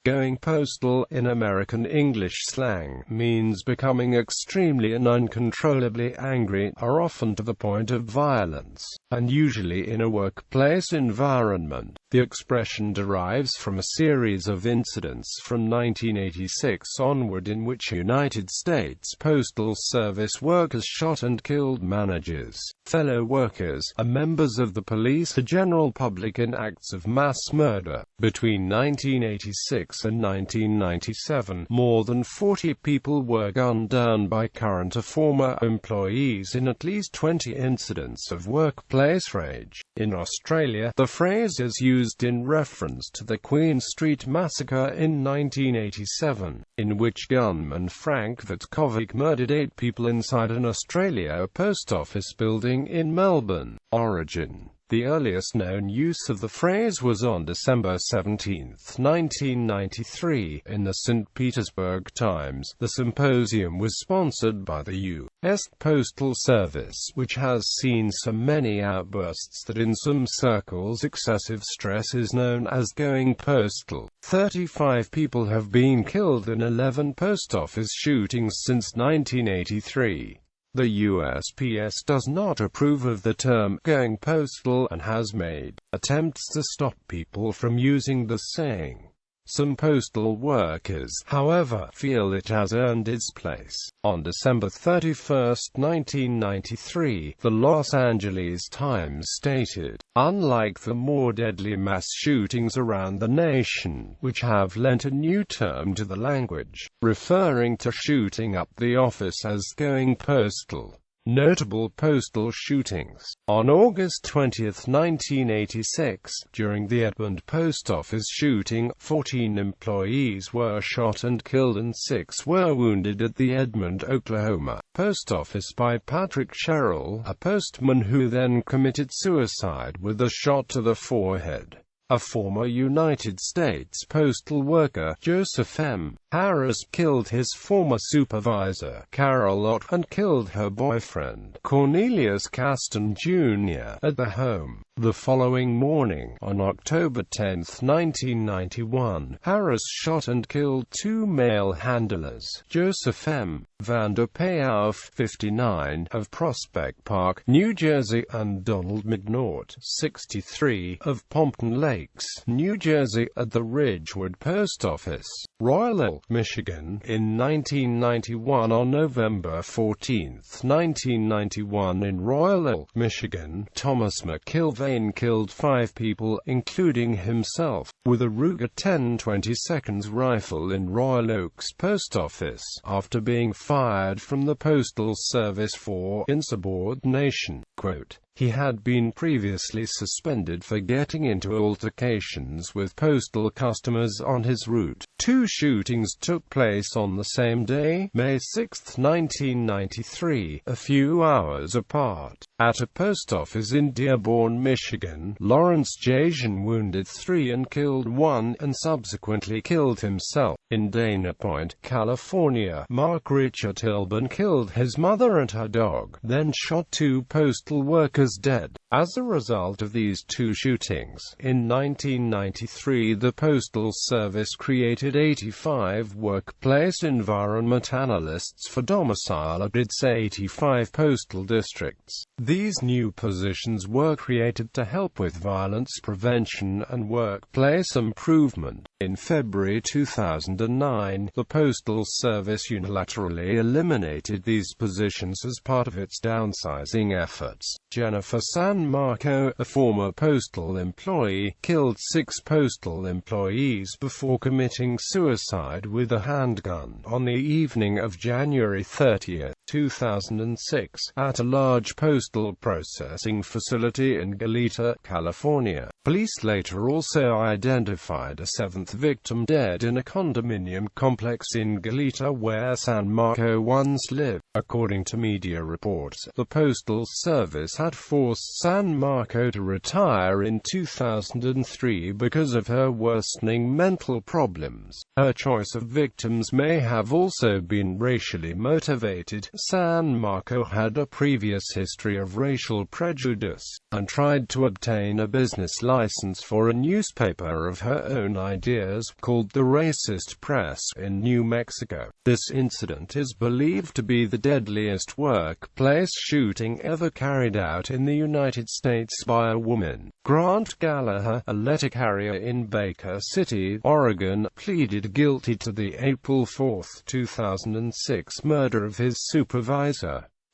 Going postal, in American English slang, means becoming extremely and uncontrollably angry, or often to the point of violence, and usually in a workplace environment. The expression derives from a series of incidents from 1986 onward in which United States Postal Service workers shot and killed managers, fellow workers, and members of the police, the general public in acts of mass murder. Between 1986 and 1997, more than 40 people were gunned down by current or former employees in at least 20 incidents of workplace rage. In Australia, the phrase is used in reference to the Queen Street massacre in 1987, in which gunman Frank Vitkovic murdered 8 people inside an Australia post office building in Melbourne. Origin. The earliest known use of the phrase was on December 17, 1993, in the St. Petersburg Times. The symposium was sponsored by the U.S. Postal Service, which has seen so many outbursts that in some circles excessive stress is known as going postal. 35 people have been killed in 11 post office shootings since 1983. The USPS does not approve of the term going postal and has made attempts to stop people from using the saying. Some postal workers, however, feel it has earned its place. On December 31, 1993, the Los Angeles Times stated, "Unlike the more deadly mass shootings around the nation, which have lent a new term to the language, referring to shooting up the office as going postal." Notable postal shootings. On August 20, 1986, during the Edmond post office shooting, 14 employees were shot and killed and 6 were wounded at the Edmond, Oklahoma, post office by Patrick Sherrill, a postman who then committed suicide with a shot to the forehead. A former United States postal worker, Joseph M. Harris, killed his former supervisor, Carol Ott, and killed her boyfriend, Cornelius Caston Jr., at the home. The following morning, on October 10, 1991, Harris shot and killed 2 male handlers, Joseph M. Vander Payoff, 59, of Prospect Park, New Jersey, and Donald McNaught, 63, of Pompton Lakes, New Jersey, at the Ridgewood Post Office, Royal Oak, Michigan. In 1991, on November 14, 1991, in Royal Oak, Michigan, Thomas McIlvaine killed 5 people, including himself, with a Ruger 10-22 rifle in Royal Oak's post office, after being fired from the Postal Service for insubordination. Quote, "He had been previously suspended for getting into altercations with postal customers on his route." 2 shootings took place on the same day, May 6, 1993, a few hours apart. At a post office in Dearborn, Michigan, Lawrence Jason wounded 3 and killed 1, and subsequently killed himself. In Dana Point, California, Mark Richard Tilburn killed his mother and her dog, then shot 2 postal workers dead. As a result of these 2 shootings, in 1993 the Postal Service created 85 workplace environment analysts for domicile at its 85 postal districts. These new positions were created to help with violence prevention and workplace improvement. In February 2009, the Postal Service unilaterally eliminated these positions as part of its downsizing efforts. Jennifer San Marco, a former postal employee, killed 6 postal employees before committing suicide with a handgun on the evening of January 30, 2006, at a large postal processing facility in Goleta, California. Police later also identified a 7th victim dead in a condominium complex in Goleta where San Marco once lived. According to media reports, the Postal Service had forced San Marco to retire in 2003 because of her worsening mental problems. Her choice of victims may have also been racially motivated. San Marco had a previous history of racial prejudice, and tried to obtain a business license for a newspaper of her own ideas, called the Racist Press, in New Mexico. This incident is believed to be the deadliest workplace shooting ever carried out in the United States by a woman. Grant Gallagher, a letter carrier in Baker City, Oregon, pleaded guilty to the April 4, 2006 murder of his supervisor.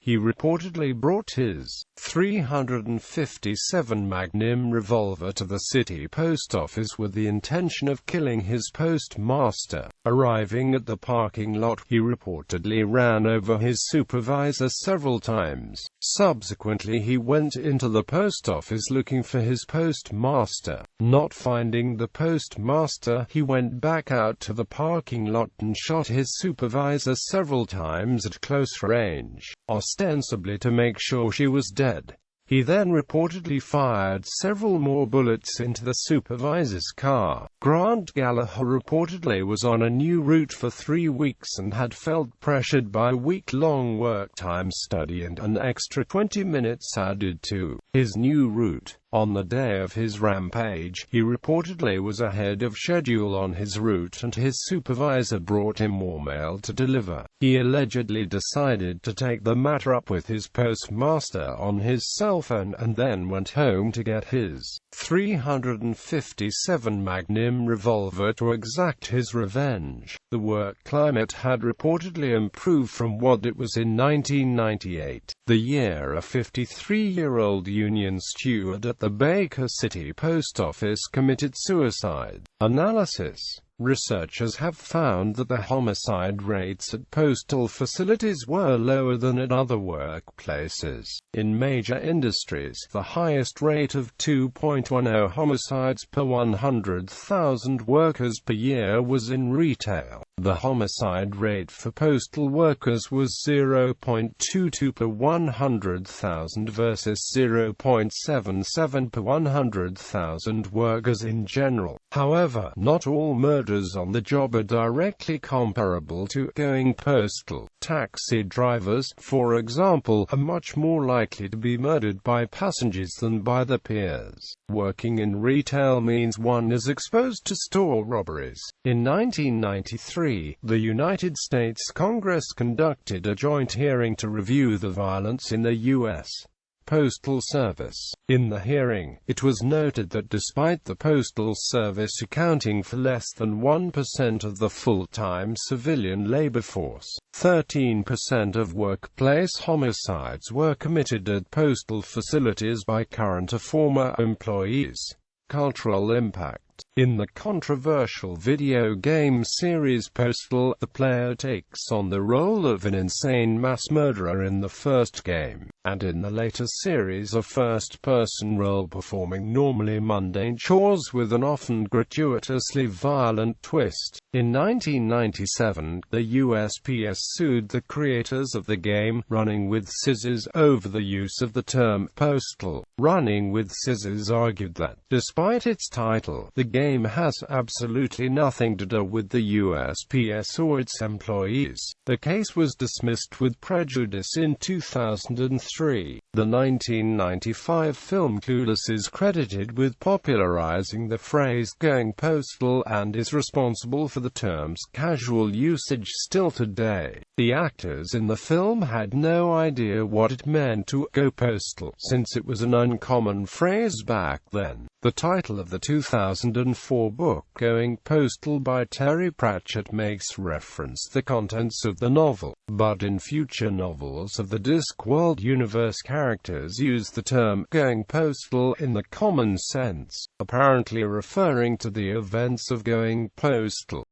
He reportedly brought his .357 Magnum revolver to the city post office with the intention of killing his postmaster. Arriving at the parking lot, he reportedly ran over his supervisor several times. Subsequently, he went into the post office looking for his postmaster. Not finding the postmaster, he went back out to the parking lot and shot his supervisor several times at close range, ostensibly to make sure she was dead. He then reportedly fired several more bullets into the supervisor's car. Grant Gallagher reportedly was on a new route for 3 weeks and had felt pressured by a week-long work time study and an extra 20 minutes added to his new route. On the day of his rampage, he reportedly was ahead of schedule on his route and his supervisor brought him more mail to deliver. He allegedly decided to take the matter up with his postmaster on his cell phone and then went home to get his .357 Magnum revolver to exact his revenge. The work climate had reportedly improved from what it was in 1998, the year a 53-year-old union steward at the Baker City post office committed suicide. Analysis. Researchers have found that the homicide rates at postal facilities were lower than at other workplaces. In major industries, the highest rate of 2.10 homicides per 100,000 workers per year was in retail. The homicide rate for postal workers was 0.22 per 100,000 versus 0.77 per 100,000 workers in general. However, not all murders on the job are directly comparable to going postal. Taxi drivers, for example, are much more likely to be murdered by passengers than by their peers. Working in retail means one is exposed to store robberies. In 1993, the United States Congress conducted a joint hearing to review the violence in the U.S. Postal Service. In the hearing, it was noted that despite the Postal Service accounting for less than 1% of the full-time civilian labor force, 13% of workplace homicides were committed at postal facilities by current or former employees. Cultural impact. In the controversial video game series Postal, the player takes on the role of an insane mass murderer in the first game, and in the later series a first-person role performing normally mundane chores with an often gratuitously violent twist. In 1997, the USPS sued the creators of the game, Running with Scissors, over the use of the term postal. Running with Scissors argued that, despite its title, the game has absolutely nothing to do with the USPS or its employees. The case was dismissed with prejudice in 2003. The 1995 film Clueless is credited with popularizing the phrase going postal and is responsible for the term's casual usage still today. The actors in the film had no idea what it meant to go postal, since it was an uncommon phrase back then. The title of the 2004 book Going Postal by Terry Pratchett makes reference to the contents of the novel, but in future novels of the Discworld universe, characters use the term going postal in the common sense, apparently referring to the events of going postal.